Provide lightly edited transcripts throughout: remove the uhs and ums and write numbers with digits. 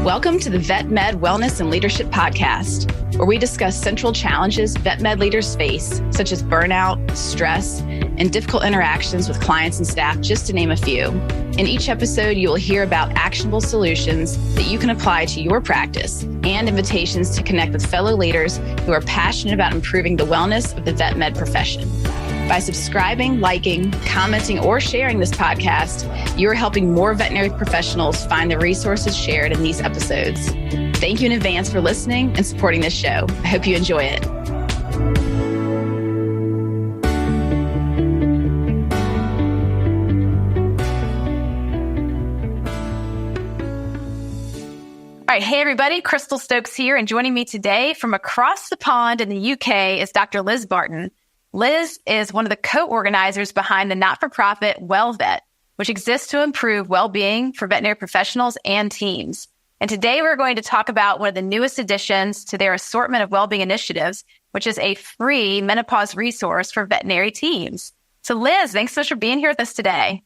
Welcome to the Vet Med Wellness and Leadership Podcast, where we discuss central challenges vet med leaders face, such as burnout, stress, and difficult interactions with clients and staff, just to name a few. In each episode, you will hear about actionable solutions that you can apply to your practice and invitations to connect with fellow leaders who are passionate about improving the wellness of the vet med profession. By subscribing, liking, commenting, or sharing this podcast, you are helping more veterinary professionals find the resources shared in these episodes. Thank you in advance for listening and supporting this show. I hope you enjoy it. All right. Hey, everybody. Crystal Stokes here, and joining me today from across the pond in the UK is Dr. Liz Barton. Liz is one of the co-organizers behind the not-for-profit WellVet, which exists to improve well-being for veterinary professionals and teams. And today we're going to talk about one of the newest additions to their assortment of well-being initiatives, which is a free menopause resource for veterinary teams. So Liz, thanks so much for being here with us today.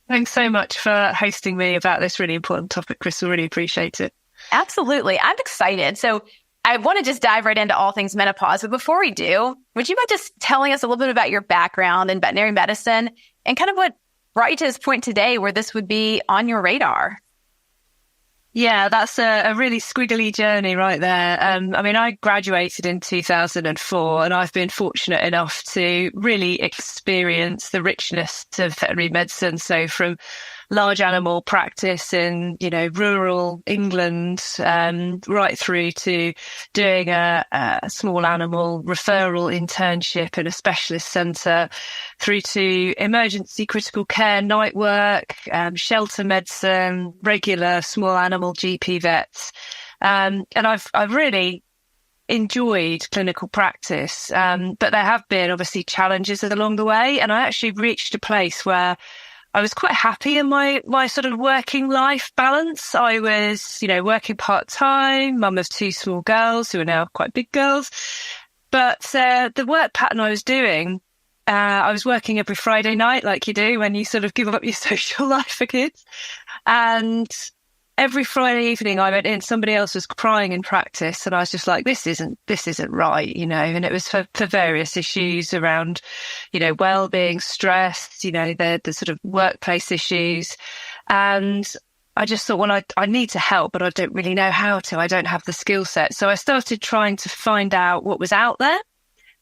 Thanks so much for hosting me about this really important topic, Crystal. Really appreciate it. Absolutely. I'm excited. So I want to just dive right into all things menopause. But before we do, would you mind just telling us a little bit about your background in veterinary medicine and kind of what brought you to this point today where this would be on your radar? Yeah, that's a really squiggly journey right there. I graduated in 2004, and I've been fortunate enough to really experience the richness of veterinary medicine. So from large animal practice in, rural England, right through to doing a small animal referral internship in a specialist centre, through to emergency critical care night work, shelter medicine, regular small animal GP vets. And I've really enjoyed clinical practice. But there have been obviously challenges along the way. And I actually reached a place where I was quite happy in my sort of working life balance. I was, working part-time, mum of two small girls who are now quite big girls. But the work pattern I was doing, I was working every Friday night like you do when you sort of give up your social life for kids. And every Friday evening I went in, somebody else was crying in practice, and I was just like, this isn't right, and it was for various issues around, well-being, stress, the sort of workplace issues. And I just thought, well, I need to help, but I don't really know how to. I don't have the skill set. So I started trying to find out what was out there.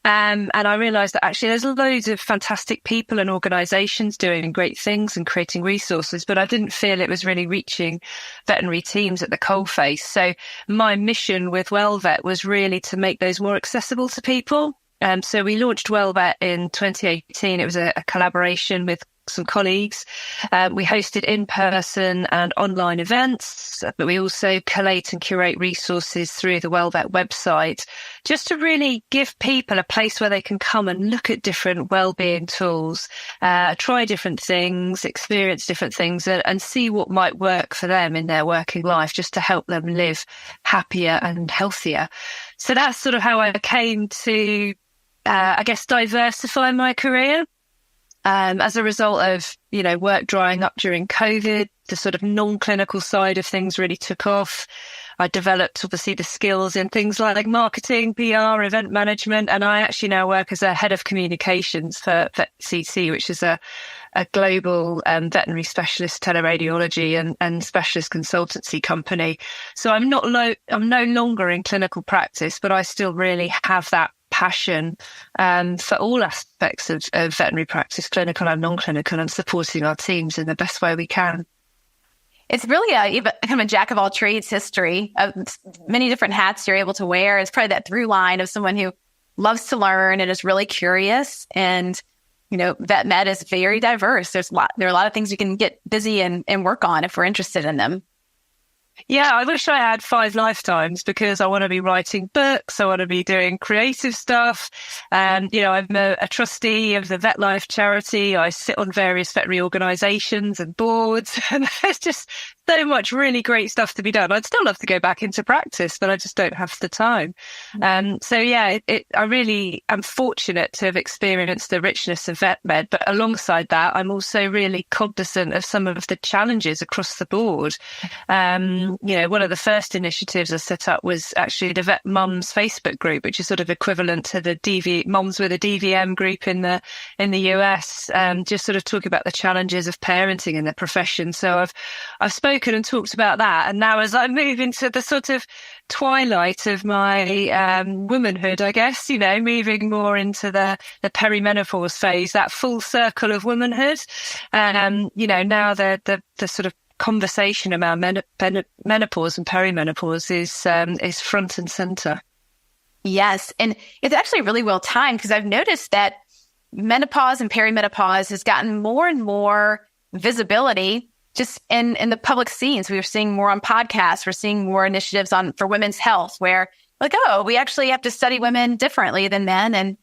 And I realised that actually there's loads of fantastic people and organisations doing great things and creating resources, but I didn't feel it was really reaching veterinary teams at the coalface. So my mission with WellVet was really to make those more accessible to people. So we launched WellVet in 2018. It was a collaboration with some colleagues. We hosted in-person and online events, but we also collate and curate resources through the WellVet website, just to really give people a place where they can come and look at different wellbeing tools, try different things, experience different things, and see what might work for them in their working life, just to help them live happier and healthier. So that's sort of how I came to, diversify my career. As a result of, work drying up during COVID, the sort of non-clinical side of things really took off. I developed obviously the skills in things like marketing, PR, event management, and I actually now work as a head of communications for VetCC, which is a global veterinary specialist teleradiology and specialist consultancy company. So I'm no longer in clinical practice, but I still really have that passion for all aspects of veterinary practice, clinical and non-clinical, and supporting our teams in the best way we can. It's really a jack of all trades history of many different hats you're able to wear. It's probably that through line of someone who loves to learn and is really curious. And, vet med is very diverse. There are a lot of things we can get busy and work on if we're interested in them. Yeah, I wish I had 5 lifetimes, because I want to be writing books. I want to be doing creative stuff. I'm a trustee of the Vet Life charity. I sit on various veterinary organisations and boards, and there's just so much really great stuff to be done. I'd still love to go back into practice, but I just don't have the time. So yeah, I really am fortunate to have experienced the richness of vet med, but alongside that, I'm also really cognizant of some of the challenges across the board. One of the first initiatives I set up was actually the Vet Mums Facebook group, which is sort of equivalent to the Mums with a DVM group in the US, just sort of talking about the challenges of parenting in the profession. So I've spoken and talked about that. And now as I move into the sort of twilight of my womanhood, I guess, moving more into the perimenopause phase, that full circle of womanhood. Now the sort of conversation about menopause and perimenopause is front and center. Yes. And it's actually really well timed, because I've noticed that menopause and perimenopause has gotten more and more visibility just in the public scenes. We're seeing more on podcasts. We're seeing more initiatives for women's health, where we actually have to study women differently than men,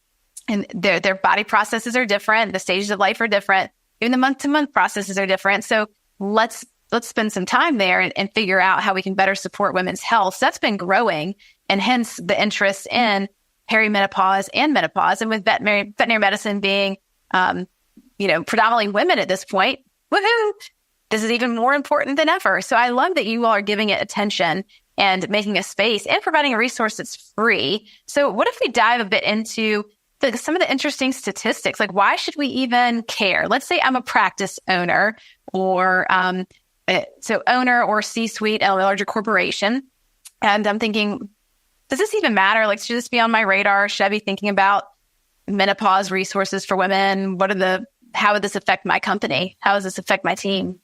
and their body processes are different. The stages of life are different. Even the month-to-month processes are different. So let's spend some time there and figure out how we can better support women's health. So that's been growing, and hence the interest in perimenopause and menopause. And with veterinary medicine being, predominantly women at this point, woohoo, this is even more important than ever. So I love that you all are giving it attention and making a space and providing a resource that's free. So what if we dive a bit into some of the interesting statistics? Like, why should we even care? Let's say I'm a practice owner or owner or C-suite at a larger corporation. And I'm thinking, does this even matter? Like, should this be on my radar? Should I be thinking about menopause resources for women? How would this affect my company? How does this affect my team?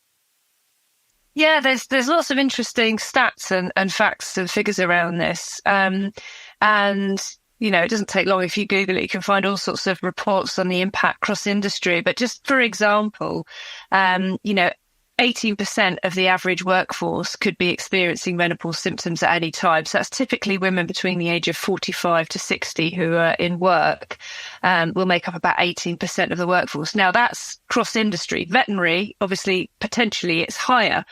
Yeah, there's lots of interesting stats and facts and figures around this. And, it doesn't take long. If you Google it, you can find all sorts of reports on the impact cross industry. But just for example, 18% of the average workforce could be experiencing menopause symptoms at any time. So that's typically women between the age of 45 to 60 who are in work, will make up about 18% of the workforce. Now that's cross industry. Veterinary, obviously, potentially it's higher.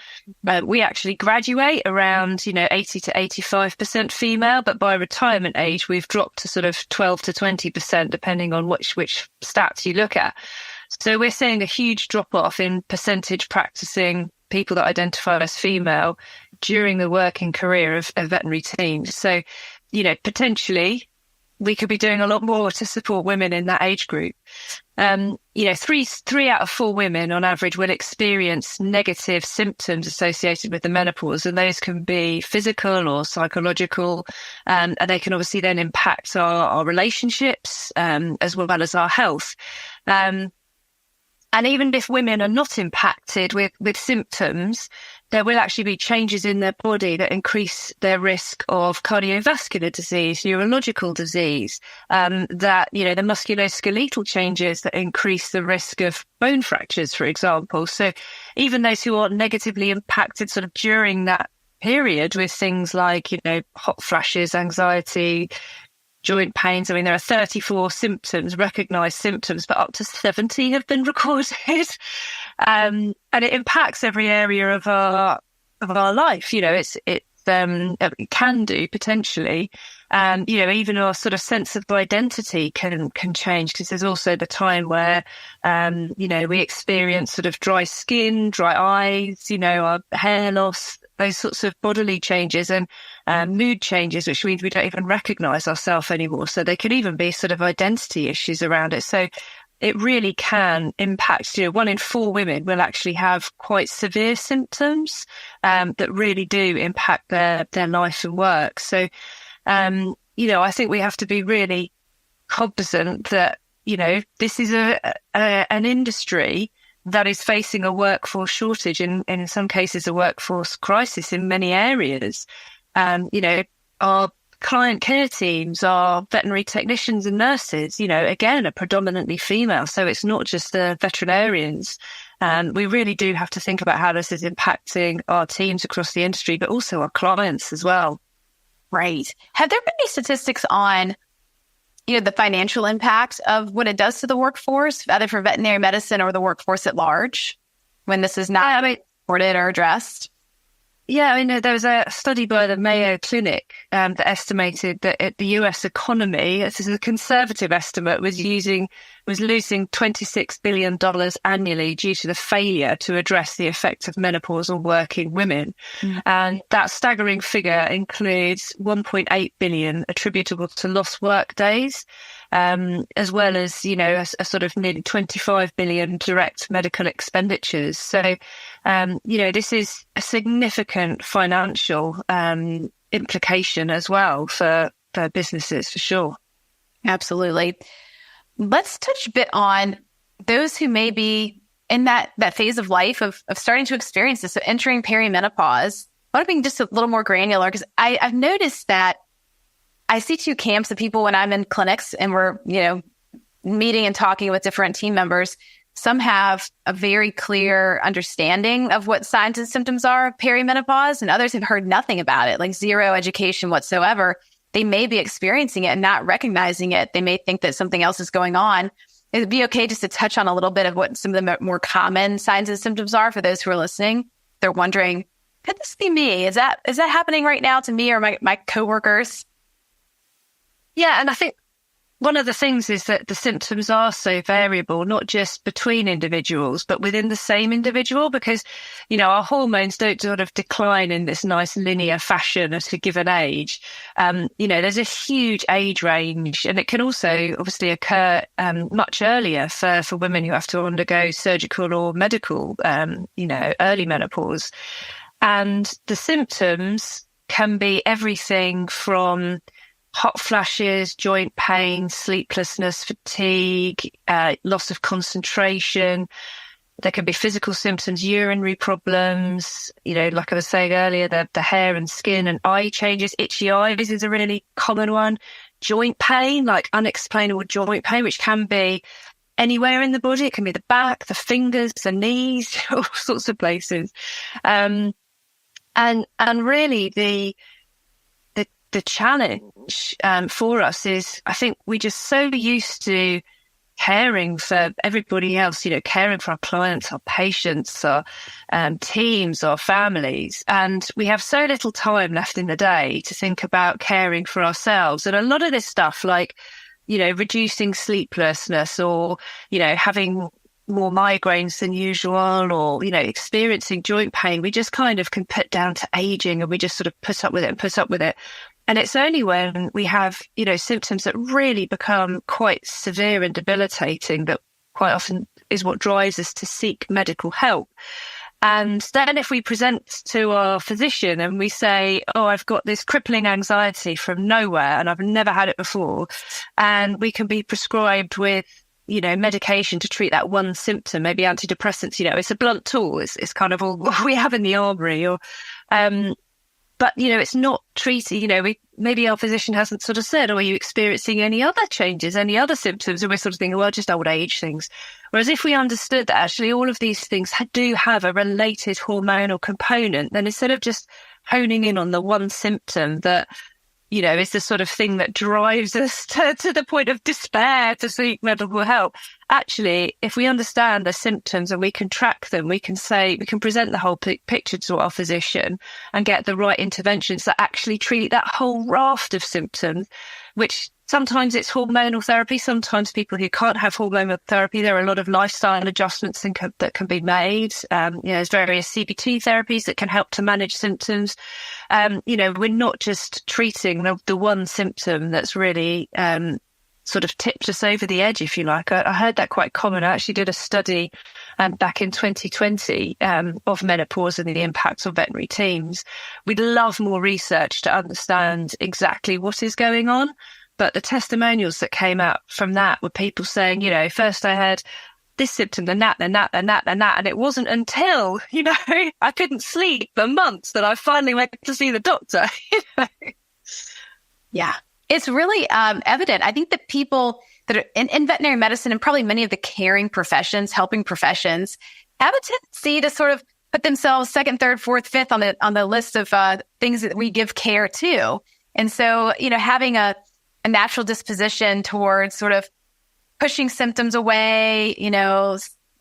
We actually graduate around, 80 to 85% female, but by retirement age, we've dropped to sort of 12 to 20%, depending on which stats you look at. So we're seeing a huge drop-off in percentage practicing people that identify as female during the working career of veterinary teams. So, potentially we could be doing a lot more to support women in that age group. 3 out of 4 women on average will experience negative symptoms associated with the menopause, and those can be physical or psychological, and they can obviously then impact our relationships as well as our health. And even if women are not impacted with symptoms, there will actually be changes in their body that increase their risk of cardiovascular disease, neurological disease, the musculoskeletal changes that increase the risk of bone fractures, for example. So even those who are negatively impacted sort of during that period with things like, hot flashes, anxiety, joint pains. I mean, there are 34 recognised symptoms, but up to 70 have been recorded. And it impacts every area of our life. It can do potentially. Even our sort of sense of identity can change, because there's also the time where, we experience sort of dry skin, dry eyes, our hair loss, those sorts of bodily changes and mood changes, which means we don't even recognise ourselves anymore. So there could even be sort of identity issues around it. So it really can impact, 1 in 4 women will actually have quite severe symptoms that really do impact their life and work. So, I think we have to be really cognizant that, this is an industry that is facing a workforce shortage and in some cases a workforce crisis in many areas. Our client care teams, our veterinary technicians and nurses, again, are predominantly female. So it's not just the veterinarians. We really do have to think about how this is impacting our teams across the industry, but also our clients as well. Right. Have there been any statistics on, the financial impact of what it does to the workforce, either for veterinary medicine or the workforce at large, when this is not reported or addressed? Yeah, I know there was a study by the Mayo Clinic that estimated that the US economy, this is a conservative estimate, was losing $26 billion annually due to the failure to address the effects of menopause on working women. And that staggering figure includes 1.8 billion attributable to lost work days, as well as, a sort of nearly 25 billion direct medical expenditures. So, this is a significant financial implication as well for businesses, for sure. Absolutely. Let's touch a bit on those who may be in that phase of life of starting to experience this, so entering perimenopause. I want to be just a little more granular because I've noticed that I see two camps of people when I'm in clinics and we're, meeting and talking with different team members. Some have a very clear understanding of what signs and symptoms are of perimenopause, and others have heard nothing about it, like zero education whatsoever. They may be experiencing it and not recognizing it. They may think that something else is going on. It'd be okay just to touch on a little bit of what some of the more common signs and symptoms are for those who are listening. They're wondering, could this be me? Is that happening right now to me or my coworkers? Yeah, and I think one of the things is that the symptoms are so variable, not just between individuals, but within the same individual, because, our hormones don't sort of decline in this nice linear fashion at a given age. There's a huge age range, and it can also obviously occur much earlier for women who have to undergo surgical or medical, early menopause. And the symptoms can be everything from hot flashes, joint pain, sleeplessness, fatigue, loss of concentration. There can be physical symptoms, urinary problems, like I was saying earlier, the hair and skin and eye changes. Itchy eyes is a really common one. Joint pain, like unexplainable joint pain, which can be anywhere in the body. It can be the back, the fingers, the knees, all sorts of places. And really the challenge for us is, I think we're just so used to caring for everybody else, caring for our clients, our patients, our teams, our families. And we have so little time left in the day to think about caring for ourselves. And a lot of this stuff, like, reducing sleeplessness or, having more migraines than usual or, experiencing joint pain, we just kind of can put down to aging and we just sort of put up with it. And it's only when we have, symptoms that really become quite severe and debilitating that quite often is what drives us to seek medical help. And then if we present to our physician and we say, oh, I've got this crippling anxiety from nowhere and I've never had it before, and we can be prescribed with, medication to treat that one symptom, maybe antidepressants, it's a blunt tool. It's kind of all what we have in the armory but, it's not treated, maybe our physician hasn't sort of said, are you experiencing any other changes, any other symptoms? And we're sort of thinking, well, just old age things. Whereas if we understood that actually all of these things do have a related hormonal component, then instead of just honing in on the one symptom that, is the sort of thing that drives us to the point of despair to seek medical help. Actually, if we understand the symptoms and we can track them, we can present the whole picture to our physician and get the right interventions that actually treat that whole raft of symptoms, which sometimes it's hormonal therapy. Sometimes people who can't have hormonal therapy, there are a lot of lifestyle adjustments that can be made. There's various CBT therapies that can help to manage symptoms. We're not just treating the one symptom that's really sort of tipped us over the edge, if you like. I heard that quite common. I actually did a study back in 2020 of menopause and the impacts on veterinary teams. We'd love more research to understand exactly what is going on. But the testimonials that came out from that were people saying, first I had this symptom, then that. And it wasn't until, I couldn't sleep for months that I finally went to see the doctor. Yeah, it's really evident. I think that people that are in veterinary medicine and probably many of the caring professions, helping professions, have a tendency to sort of put themselves second, third, fourth, fifth on the list of things that we give care to. And so, having a natural disposition towards sort of pushing symptoms away,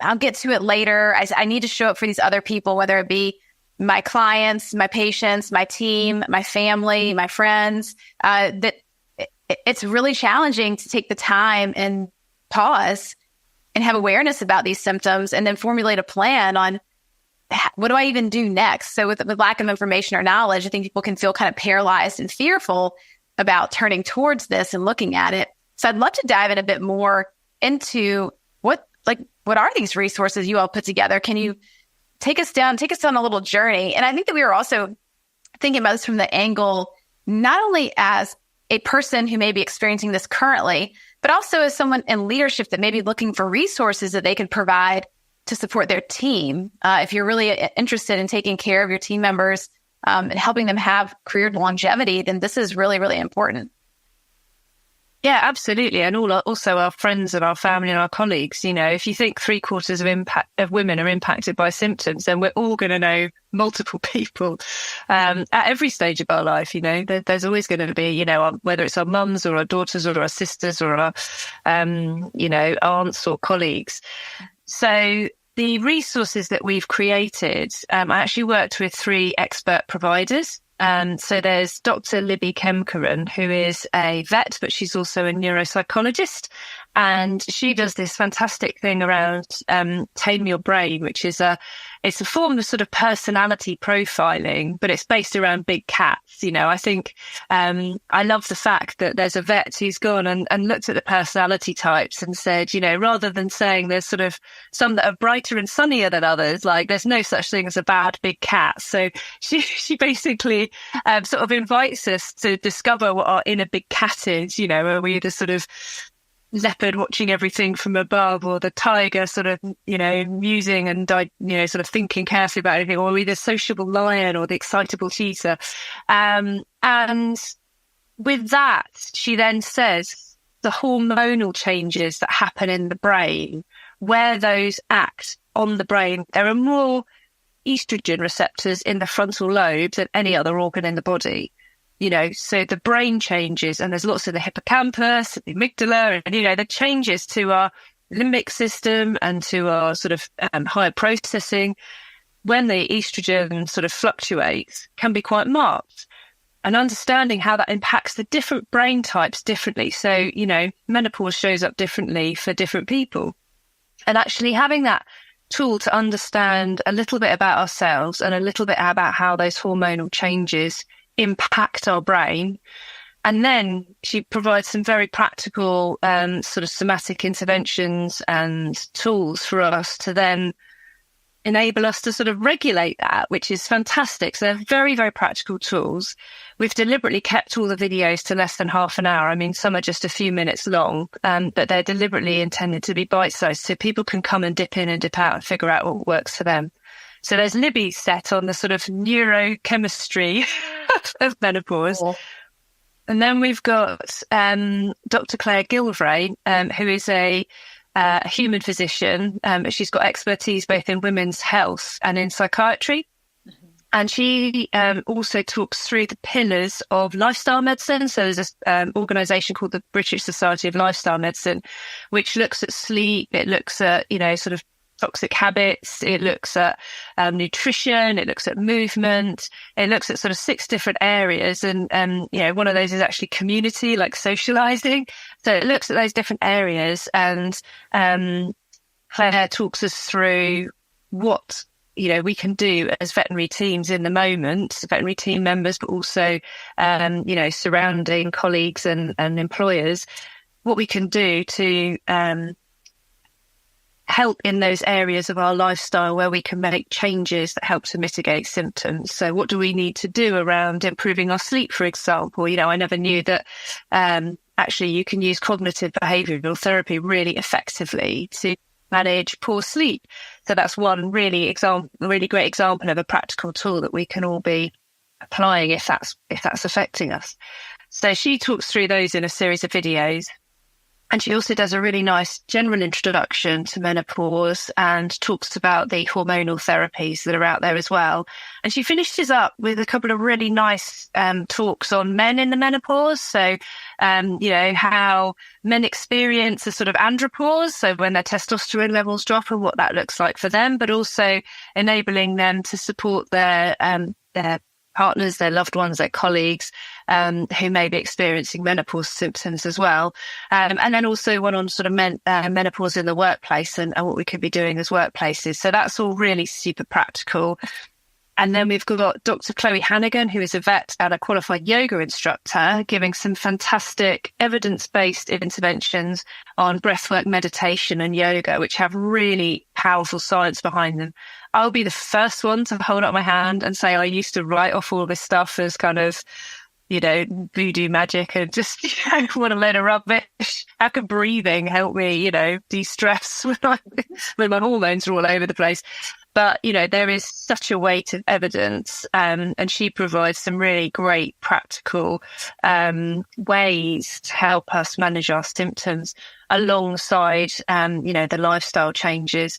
I'll get to it later. I need to show up for these other people, whether it be my clients, my patients, my team, my family, my friends, that it's really challenging to take the time and pause and have awareness about these symptoms and then formulate a plan on what do I even do next? So with lack of information or knowledge, I think people can feel kind of paralyzed and fearful about turning towards this and looking at it. So I'd love to dive in a bit more into what are these resources you all put together? Can you take us down a little journey? And I think that we were also thinking about this from the angle, not only as a person who may be experiencing this currently, but also as someone in leadership that may be looking for resources that they can provide to support their team. If you're really interested in taking care of your team members and helping them have career longevity, then this is really, really important. Yeah, absolutely. And also our friends and our family and our colleagues, if you think 3/4 of women are impacted by symptoms, then we're all going to know multiple people at every stage of our life. There's always going to be, whether it's our mums or our daughters or our sisters or our, aunts or colleagues. So the resources that we've created, I actually worked with 3 expert providers. So there's Dr. Libby Kemkeren, who is a vet, but she's also a neuropsychologist. And she does this fantastic thing around Tame Your Brain, which is it's a form of sort of personality profiling, but it's based around big cats. I think I love the fact that there's a vet who's gone and looked at the personality types and said, rather than saying there's sort of some that are brighter and sunnier than others, like there's no such thing as a bad big cat. So she basically sort of invites us to discover what our inner big cat is. Are we the sort of leopard watching everything from above, or the tiger sort of, musing and, sort of thinking carefully about anything, or are we the sociable lion or the excitable cheetah? And with that, she then says the hormonal changes that happen in the brain, where those act on the brain, there are more estrogen receptors in the frontal lobe than any other organ in the body. So the brain changes, and there's lots of the hippocampus, the amygdala, and, the changes to our limbic system and to our sort of higher processing when the estrogen sort of fluctuates can be quite marked. And understanding how that impacts the different brain types differently. So, menopause shows up differently for different people. And actually having that tool to understand a little bit about ourselves and a little bit about how those hormonal changes impact our brain. And then she provides some very practical sort of somatic interventions and tools for us to then enable us to sort of regulate that, which is fantastic. So they're very, very practical tools. We've deliberately kept all the videos to less than half an hour. I mean, some are just a few minutes long, but they're deliberately intended to be bite-sized so people can come and dip in and dip out and figure out what works for them. So there's Libby's set on the sort of neurochemistry of menopause. Oh. And then we've got Dr. Claire Gilvray, who is a human physician. She's got expertise both in women's health and in psychiatry. Mm-hmm. And she also talks through the pillars of lifestyle medicine. So there's this organisation called the British Society of Lifestyle Medicine, which looks at sleep. It looks at, sort of toxic habits. It looks at nutrition. It looks at movement. It looks at sort of 6 different areas. And, one of those is actually community, like socializing. So it looks at those different areas. And Claire talks us through what, we can do as veterinary teams in the moment, veterinary team members, but also, surrounding colleagues and employers, what we can do to help in those areas of our lifestyle where we can make changes that help to mitigate symptoms. So what do we need to do around improving our sleep, for example? I never knew that actually you can use cognitive behavioural therapy really effectively to manage poor sleep. So that's one really great example of a practical tool that we can all be applying if that's affecting us. So she talks through those in a series of videos. And she also does a really nice general introduction to menopause and talks about the hormonal therapies that are out there as well. And she finishes up with a couple of really nice talks on men in the menopause. So, how men experience a sort of andropause, so when their testosterone levels drop and what that looks like for them, but also enabling them to support their partners, their loved ones, their colleagues who may be experiencing menopause symptoms as well. And then also one on sort of menopause in the workplace and what we could be doing as workplaces. So that's all really super practical. And then we've got Dr. Chloe Hannigan, who is a vet and a qualified yoga instructor, giving some fantastic evidence-based interventions on breathwork, meditation and yoga, which have really powerful science behind them. I'll be the first one to hold up my hand and say I used to write off all this stuff as kind of, voodoo magic and just, want to let a rubbish. How can breathing help me, de-stress when my hormones are all over the place? But, there is such a weight of evidence, and she provides some really great practical ways to help us manage our symptoms alongside, the lifestyle changes.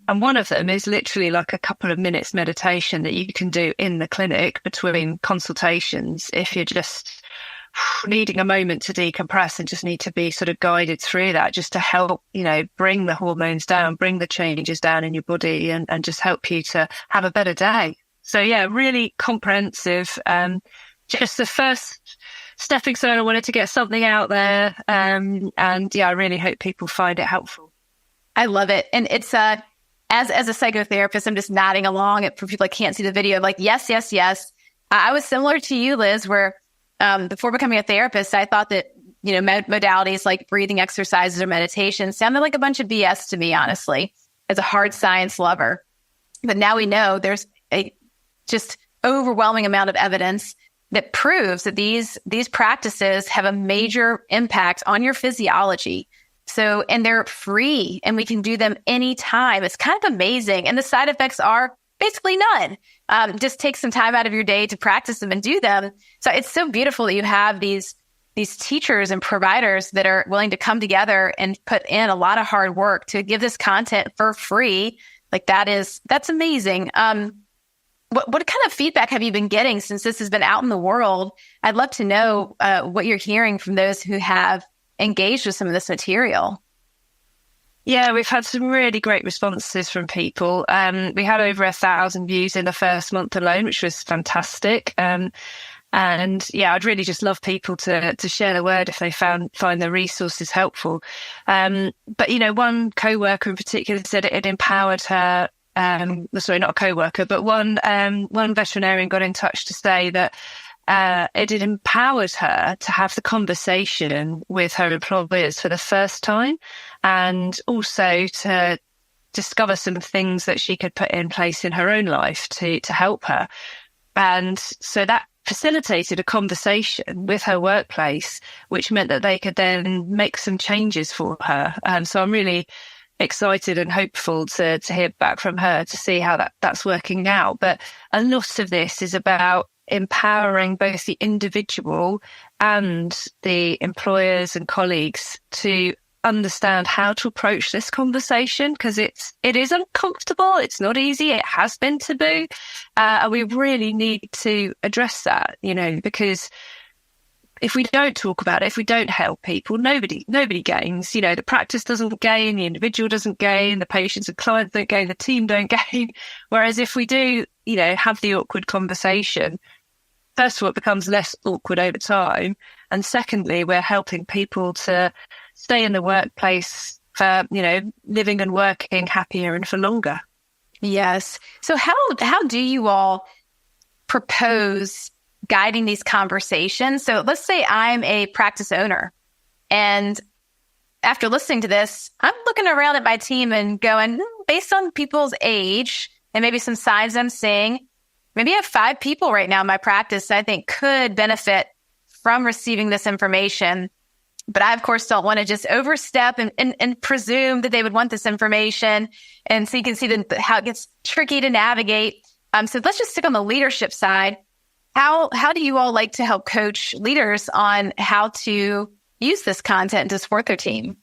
And one of them is literally like a couple of minutes meditation that you can do in the clinic between consultations if you're just needing a moment to decompress and just need to be sort of guided through that, just to help, bring the hormones down, bring the changes down in your body and just help you to have a better day. So yeah, really comprehensive. Just the first stepping stone. I wanted to get something out there. And yeah, I really hope people find it helpful. I love it. And it's as a psychotherapist, I'm just nodding along for people that can't see the video, like, yes, yes, yes. I was similar to you, Liz, where before becoming a therapist, I thought that, modalities like breathing exercises or meditation sounded like a bunch of BS to me, honestly, as a hard science lover. But now we know there's a just overwhelming amount of evidence that proves that these practices have a major impact on your physiology. So, and they're free and we can do them anytime. It's kind of amazing. And the side effects are basically none. Just take some time out of your day to practice them and do them. So it's so beautiful that you have these teachers and providers that are willing to come together and put in a lot of hard work to give this content for free. Like that's amazing. What kind of feedback have you been getting since this has been out in the world? I'd love to know what you're hearing from those who have engaged with some of this material. Yeah, we've had some really great responses from people. We had over 1,000 views in the first month alone, which was fantastic. And yeah, I'd really just love people to share the word if they find the resources helpful. But, one co-worker in particular said it empowered her. Sorry, not a co-worker, but one veterinarian got in touch to say that it had empowered her to have the conversation with her employers for the first time, and also to discover some things that she could put in place in her own life to help her. And so that facilitated a conversation with her workplace, which meant that they could then make some changes for her. So I'm really excited and hopeful to hear back from her to see how that's working out. But a lot of this is about empowering both the individual and the employers and colleagues to understand how to approach this conversation, because it is uncomfortable. It's not easy. It has been taboo. And we really need to address that, because if we don't talk about it, if we don't help people, nobody gains. The practice doesn't gain, the individual doesn't gain, the patients and clients don't gain, the team don't gain. Whereas if we do, have the awkward conversation, first of all, it becomes less awkward over time. And secondly, we're helping people to stay in the workplace for, living and working happier and for longer. Yes. So how do you all propose guiding these conversations? So let's say I'm a practice owner, and after listening to this, I'm looking around at my team and going, based on people's age and maybe some signs I'm seeing, maybe I have 5 people right now in my practice that I think could benefit from receiving this information. But I, of course, don't want to just overstep and presume that they would want this information. And so you can see how it gets tricky to navigate. So let's just stick on the leadership side. How do you all like to help coach leaders on how to use this content to support their team?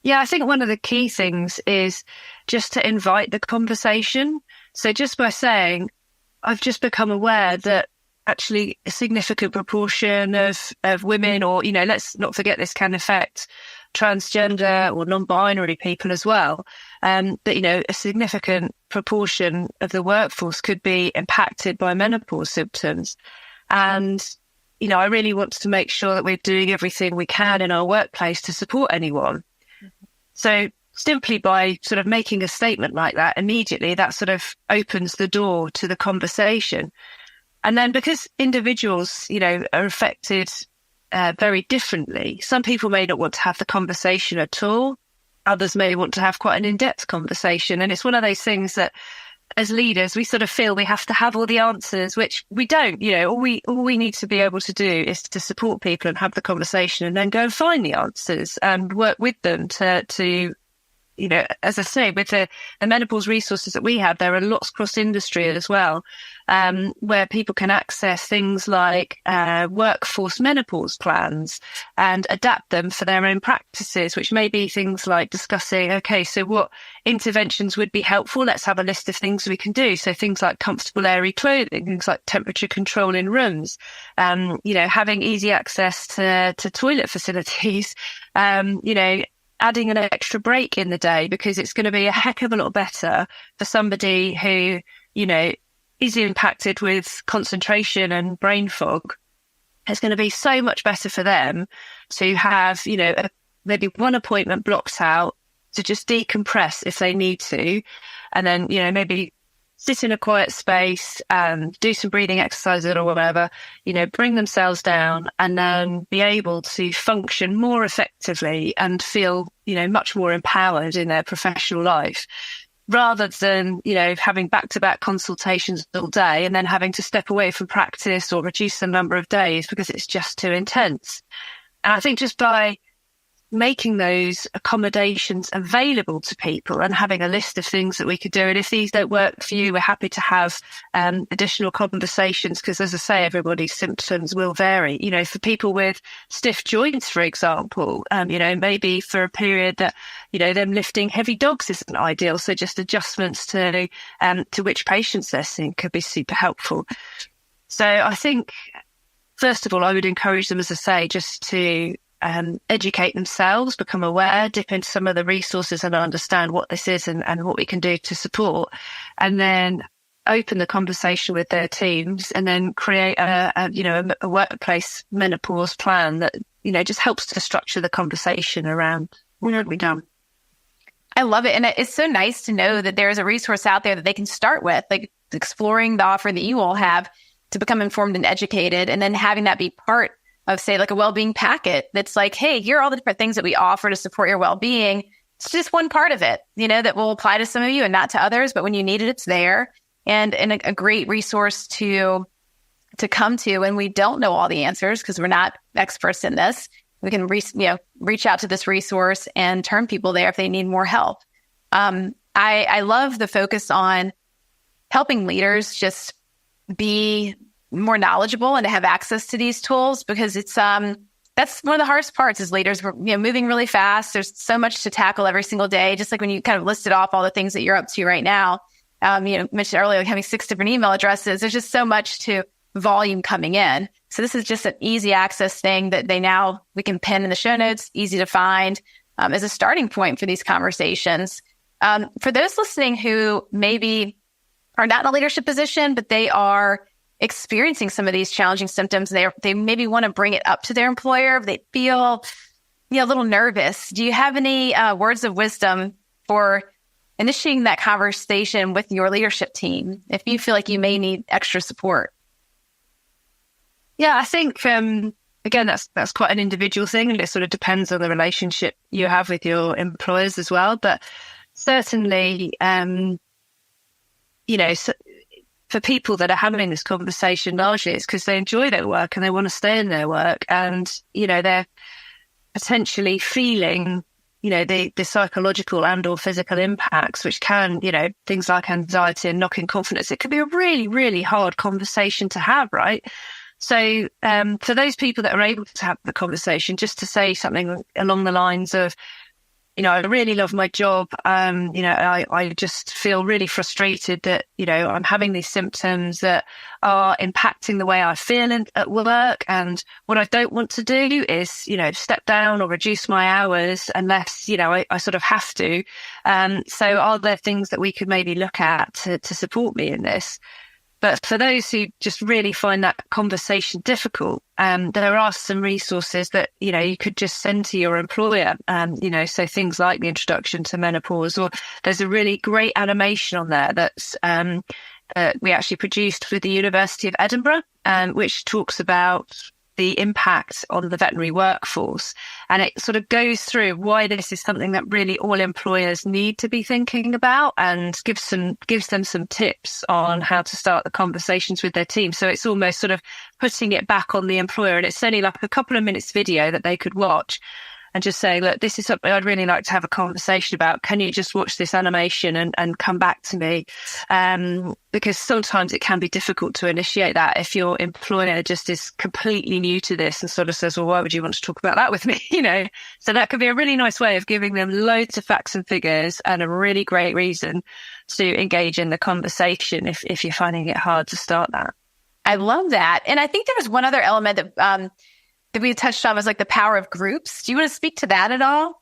Yeah, I think one of the key things is just to invite the conversation. So just by saying, I've just become aware that actually a significant proportion of women, or, let's not forget this can affect transgender or non-binary people as well. That, a significant proportion of the workforce could be impacted by menopause symptoms. And, I really want to make sure that we're doing everything we can in our workplace to support anyone. So simply by sort of making a statement like that, immediately that sort of opens the door to the conversation. And then because individuals, are affected very differently, some people may not want to have the conversation at all. Others may want to have quite an in-depth conversation. And it's one of those things that as leaders, we sort of feel we have to have all the answers, which we don't. All we need to be able to do is to support people and have the conversation, and then go and find the answers and work with them to as I say, with the menopause resources that we have, there are lots cross-industry as well, where people can access things like workforce menopause plans and adapt them for their own practices, which may be things like discussing, okay, so what interventions would be helpful? Let's have a list of things we can do. So things like comfortable, airy clothing, things like temperature control in rooms, having easy access to toilet facilities, adding an extra break in the day, because it's going to be a heck of a lot better for somebody who, is impacted with concentration and brain fog. It's going to be so much better for them to have, maybe one appointment blocked out to just decompress if they need to. And then, maybe sit in a quiet space and do some breathing exercises or whatever, bring themselves down, and then be able to function more effectively and feel, much more empowered in their professional life, rather than, having back-to-back consultations all day and then having to step away from practice or reduce the number of days because it's just too intense. And I think just by making those accommodations available to people and having a list of things that we could do. And if these don't work for you, we're happy to have additional conversations, because as I say, everybody's symptoms will vary. For people with stiff joints, for example, maybe for a period that, them lifting heavy dogs isn't ideal. So just adjustments to which patients they're seeing could be super helpful. So I think, first of all, I would encourage them, as I say, just to educate themselves, become aware, dip into some of the resources and understand what this is and what we can do to support, and then open the conversation with their teams, and then create a workplace menopause plan that, just helps to structure the conversation around what have we done. I love it. And it's so nice to know that there's a resource out there that they can start with, like exploring the offer that you all have to become informed and educated, and then having that be part of, say, like a well-being packet that's like, hey, here are all the different things that we offer to support your well-being. It's just one part of it, that will apply to some of you and not to others. But when you need it, it's there. And a great resource to come to when we don't know all the answers, because we're not experts in this. We can reach out to this resource and turn people there if they need more help. I love the focus on helping leaders just be more knowledgeable and to have access to these tools, because it's that's one of the hardest parts as leaders. We're moving really fast. There's so much to tackle every single day. Just like when you kind of listed off all the things that you're up to right now, mentioned earlier, like having 6 different email addresses. There's just so much to volume coming in. So this is just an easy access thing that we can pin in the show notes, easy to find as a starting point for these conversations. For those listening who maybe are not in a leadership position, but they are experiencing some of these challenging symptoms, they maybe want to bring it up to their employer. They feel a little nervous. Do you have any words of wisdom for initiating that conversation with your leadership team if you feel like you may need extra support? Yeah, I think, again, that's quite an individual thing, and it sort of depends on the relationship you have with your employers as well. But certainly, for people that are having this conversation, largely it's because they enjoy their work and they want to stay in their work, and they're potentially feeling the psychological and or physical impacts, which can things like anxiety and knocking confidence. It can be a really, really hard conversation to have, right? So for those people that are able to have the conversation, just to say something along the lines of, I really love my job. I just feel really frustrated that, I'm having these symptoms that are impacting the way I feel at work. And what I don't want to do is, step down or reduce my hours unless, I sort of have to. So are there things that we could maybe look at to support me in this? But for those who just really find that conversation difficult, there are some resources that, you could just send to your employer, so things like the introduction to menopause, or there's a really great animation on there that's we actually produced with the University of Edinburgh, which talks about the impact on the veterinary workforce. And it sort of goes through why this is something that really all employers need to be thinking about, and gives them some tips on how to start the conversations with their team. So it's almost sort of putting it back on the employer. And it's only like a couple of minutes video that they could watch and just say, look, this is something I'd really like to have a conversation about. Can you just watch this animation and come back to me? Because sometimes it can be difficult to initiate that if your employer just is completely new to this and sort of says, well, why would you want to talk about that with me? So that could be a really nice way of giving them loads of facts and figures and a really great reason to engage in the conversation if you're finding it hard to start that. I love that. And I think there was one other element that we touched on, was like the power of groups. Do you want to speak to that at all?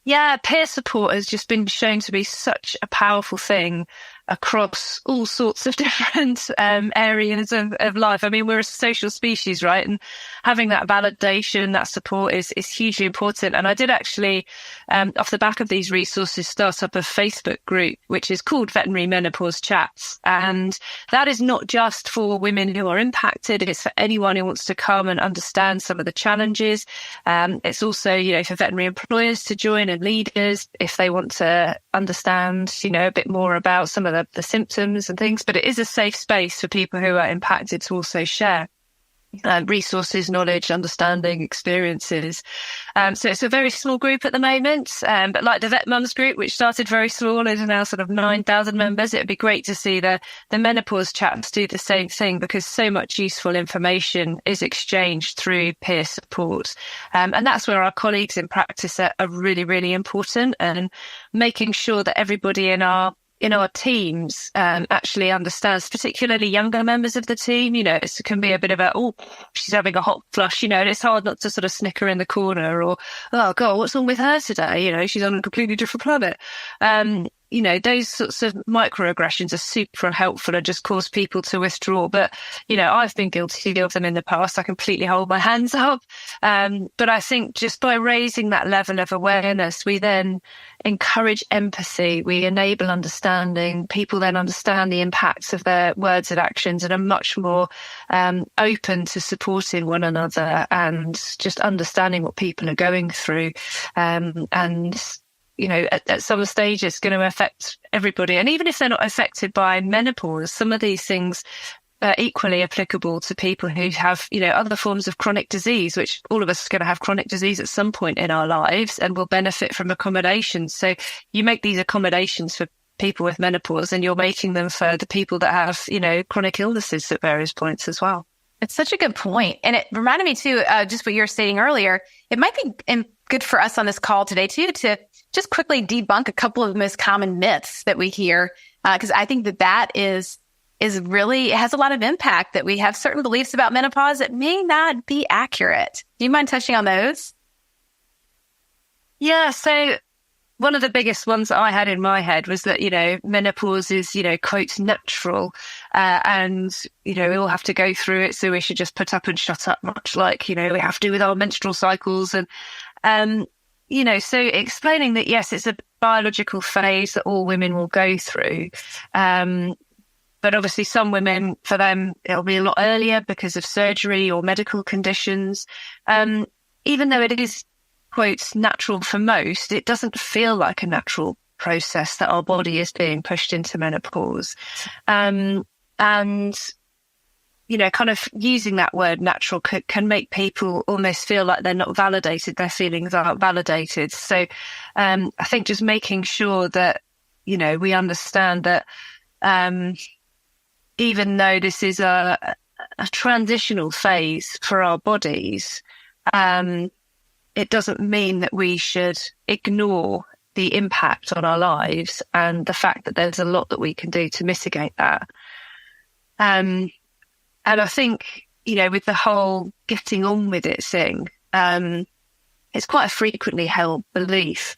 Yeah, peer support has just been shown to be such a powerful thing across all sorts of different areas of life. I mean, we're a social species, right? And having that validation, that support is hugely important. And I did actually, off the back of these resources, start up a Facebook group, which is called Veterinary Menopause Chats. And that is not just for women who are impacted. It's for anyone who wants to come and understand some of the challenges. It's also, for veterinary employers to join, and leaders, if they want to understand, a bit more about some of the symptoms and things. But it is a safe space for people who are impacted to also share resources, knowledge, understanding, experiences. So it's a very small group at the moment, but like the Vet Mums group, which started very small, is now sort of 9,000 members. It'd be great to see the menopause chats do the same thing, because so much useful information is exchanged through peer support. And that's where our colleagues in practice are really, really important, and making sure that everybody in our teams actually understands, particularly younger members of the team. It can be a bit of she's having a hot flush, and it's hard not to sort of snicker in the corner, or, oh God, what's wrong with her today? She's on a completely different planet. Those sorts of microaggressions are super helpful and just cause people to withdraw. But, I've been guilty of them in the past. I completely hold my hands up. But I think just by raising that level of awareness, we then encourage empathy. We enable understanding. People then understand the impacts of their words and actions, and are much more open to supporting one another and just understanding what people are going through. At some stage, it's going to affect everybody. And even if they're not affected by menopause, some of these things are equally applicable to people who have, other forms of chronic disease, which all of us are going to have chronic disease at some point in our lives, and will benefit from accommodations. So you make these accommodations for people with menopause, and you're making them for the people that have, chronic illnesses at various points as well. It's such a good point. And it reminded me too, just what you were stating earlier, it might be good for us on this call today too, to just quickly debunk a couple of the most common myths that we hear. Because I think that is really, it has a lot of impact, that we have certain beliefs about menopause that may not be accurate. Do you mind touching on those? Yeah. So one of the biggest ones that I had in my head was that, menopause is, quote, natural. And, we all have to go through it. So we should just put up and shut up, much like, we have to with our menstrual cycles. And, so explaining that, yes, it's a biological phase that all women will go through. But obviously some women, for them, it'll be a lot earlier because of surgery or medical conditions. Even though it is, quote, natural for most, it doesn't feel like a natural process that our body is being pushed into menopause. And, kind of using that word natural can make people almost feel like they're not validated, their feelings aren't validated. So I think just making sure that, we understand that even though this is a a transitional phase for our bodies, it doesn't mean that we should ignore the impact on our lives and the fact that there's a lot that we can do to mitigate that. And I think, with the whole getting on with it thing, it's quite a frequently held belief.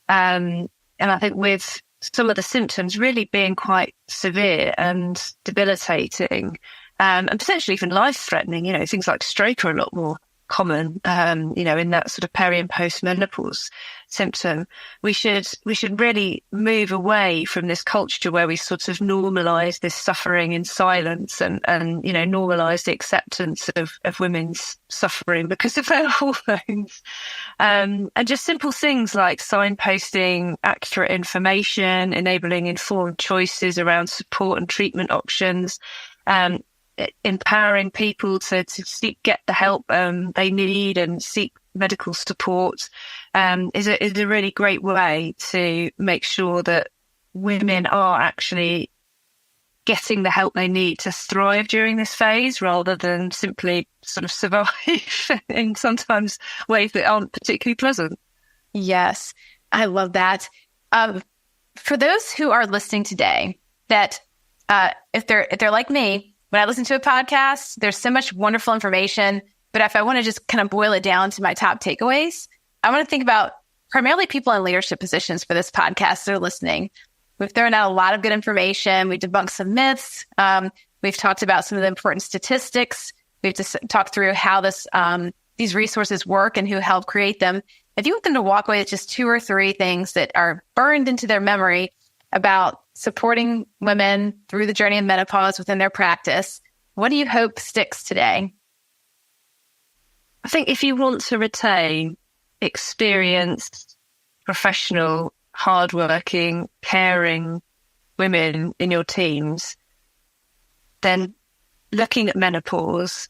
And I think with some of the symptoms really being quite severe and debilitating, and potentially even life-threatening, things like stroke are a lot more common, in that sort of peri and post-menopause symptom. We should really move away from this culture where we sort of normalise this suffering in silence and normalise the acceptance of women's suffering because of their hormones. And just simple things like signposting accurate information, enabling informed choices around support and treatment options, empowering people to get the help they need and seek medical support is a really great way to make sure that women are actually getting the help they need to thrive during this phase rather than simply sort of survive in sometimes ways that aren't particularly pleasant. Yes, I love that. For those who are listening today, that if they're like me, when I listen to a podcast, there's so much wonderful information. But if I want to just kind of boil it down to my top takeaways, I want to think about primarily people in leadership positions for this podcast that are listening. We've thrown out a lot of good information. We've debunked some myths. We've talked about some of the important statistics. We've just talked through how these resources work and who helped create them. If you want them to walk away with just 2 or 3 things that are burned into their memory about supporting women through the journey of menopause within their practice, what do you hope sticks today? I think if you want to retain experienced, professional, hardworking, caring women in your teams, then looking at menopause,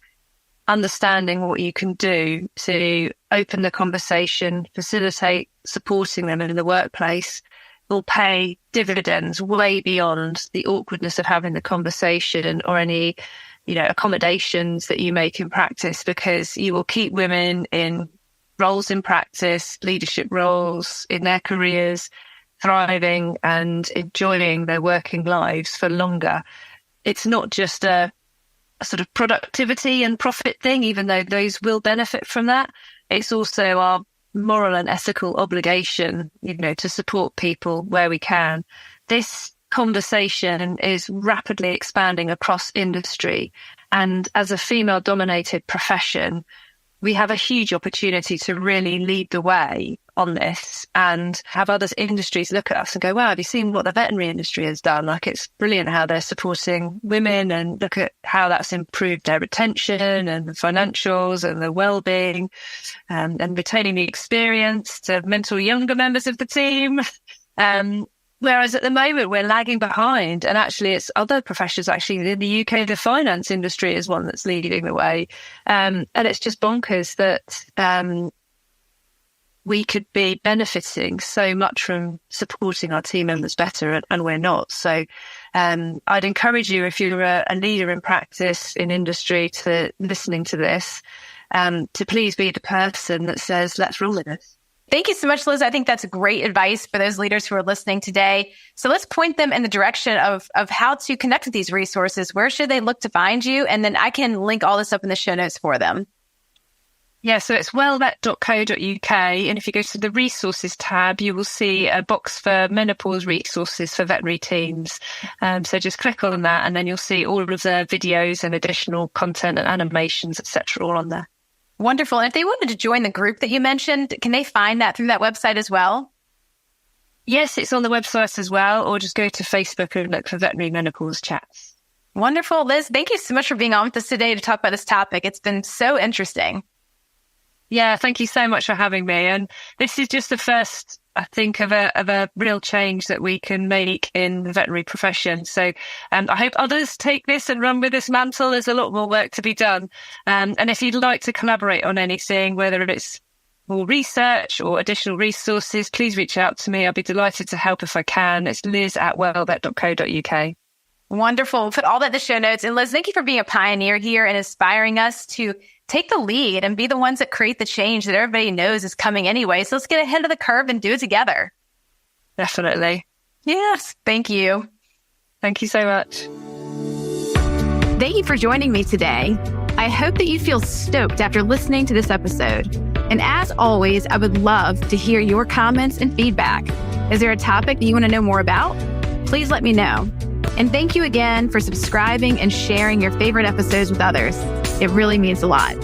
understanding what you can do to open the conversation, facilitate supporting them in the workplace, will pay dividends way beyond the awkwardness of having the conversation or any, accommodations that you make in practice, because you will keep women in roles in practice, leadership roles in their careers, thriving and enjoying their working lives for longer. It's not just a sort of productivity and profit thing, even though those will benefit from that. It's also our moral and ethical obligation, to support people where we can. This conversation is rapidly expanding across industry. And as a female-dominated profession, we have a huge opportunity to really lead the way on this and have other industries look at us and go, wow, have you seen what the veterinary industry has done? Like, it's brilliant how they're supporting women, and look at how that's improved their retention and the financials and the well-being, and retaining the experience to mentor younger members of the team. Whereas at the moment we're lagging behind, and actually it's other professions. Actually in the UK, the finance industry is one that's leading the way. And it's just bonkers that we could be benefiting so much from supporting our team members better, and we're not. So I'd encourage you, if you're a leader in practice, in industry, to listening to this, to please be the person that says, let's roll with this. Thank you so much, Liz. I think that's great advice for those leaders who are listening today. So let's point them in the direction of how to connect with these resources. Where should they look to find you? And then I can link all this up in the show notes for them. Yeah, so it's wellvet.co.uk. And if you go to the resources tab, you will see a box for menopause resources for veterinary teams. So just click on that, and then you'll see all of the videos and additional content and animations, etc., all on there. Wonderful. And if they wanted to join the group that you mentioned, can they find that through that website as well? Yes, it's on the website as well, or just go to Facebook and look for Veterinary Menopause Chats. Wonderful. Liz, thank you so much for being on with us today to talk about this topic. It's been so interesting. Yeah, thank you so much for having me. And this is just the first, I think, of a real change that we can make in the veterinary profession. So I hope others take this and run with this mantle. There's a lot more work to be done. And if you'd like to collaborate on anything, whether it's more research or additional resources, please reach out to me. I'll be delighted to help if I can. It's liz@wellvet.co.uk. Wonderful. We'll put all that in the show notes. And Liz, thank you for being a pioneer here and inspiring us to take the lead and be the ones that create the change that everybody knows is coming anyway. So let's get ahead of the curve and do it together. Definitely. Yes. Thank you. Thank you so much. Thank you for joining me today. I hope that you feel stoked after listening to this episode. And as always, I would love to hear your comments and feedback. Is there a topic that you want to know more about? Please let me know. And thank you again for subscribing and sharing your favorite episodes with others. It really means a lot.